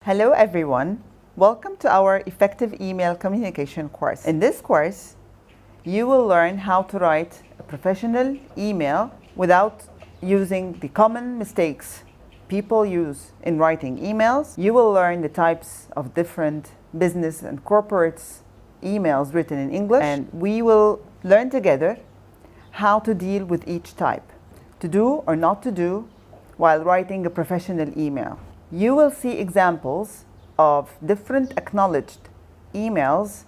Hello everyone, welcome to our effective email communication course. In this course, you will learn how to write a professional email without using the common mistakes people use in writing emails. You will learn the types of different business and corporate emails written in English, and we will learn together how to deal with each type, to do or not to do while writing a professional email. You will see examples of different acknowledged emails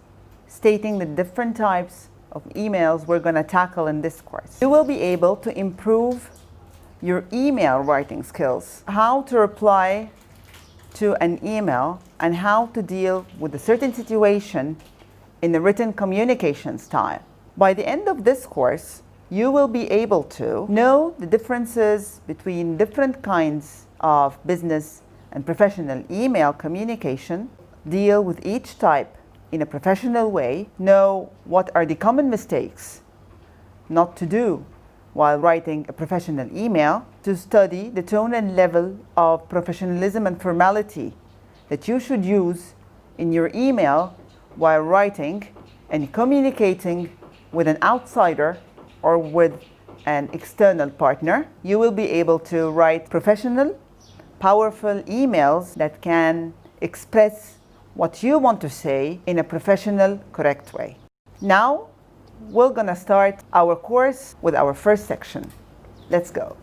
stating the different types of emails we're going to tackle in this course. You will be able to improve your email writing skills, how to reply to an email, and how to deal with a certain situation in the written communication style. By the end of this course, you will be able to know the differences between different kinds of business and professional email communication, deal with each type in a professional way, know what are the common mistakes not to do while writing a professional email, to study the tone and level of professionalism and formality that you should use in your email while writing and communicating with an outsider or with an external partner. You will be able to write professional, powerful emails that can express what you want to say in a professional, correct way. Now, we're gonna start our course with our first section. Let's go.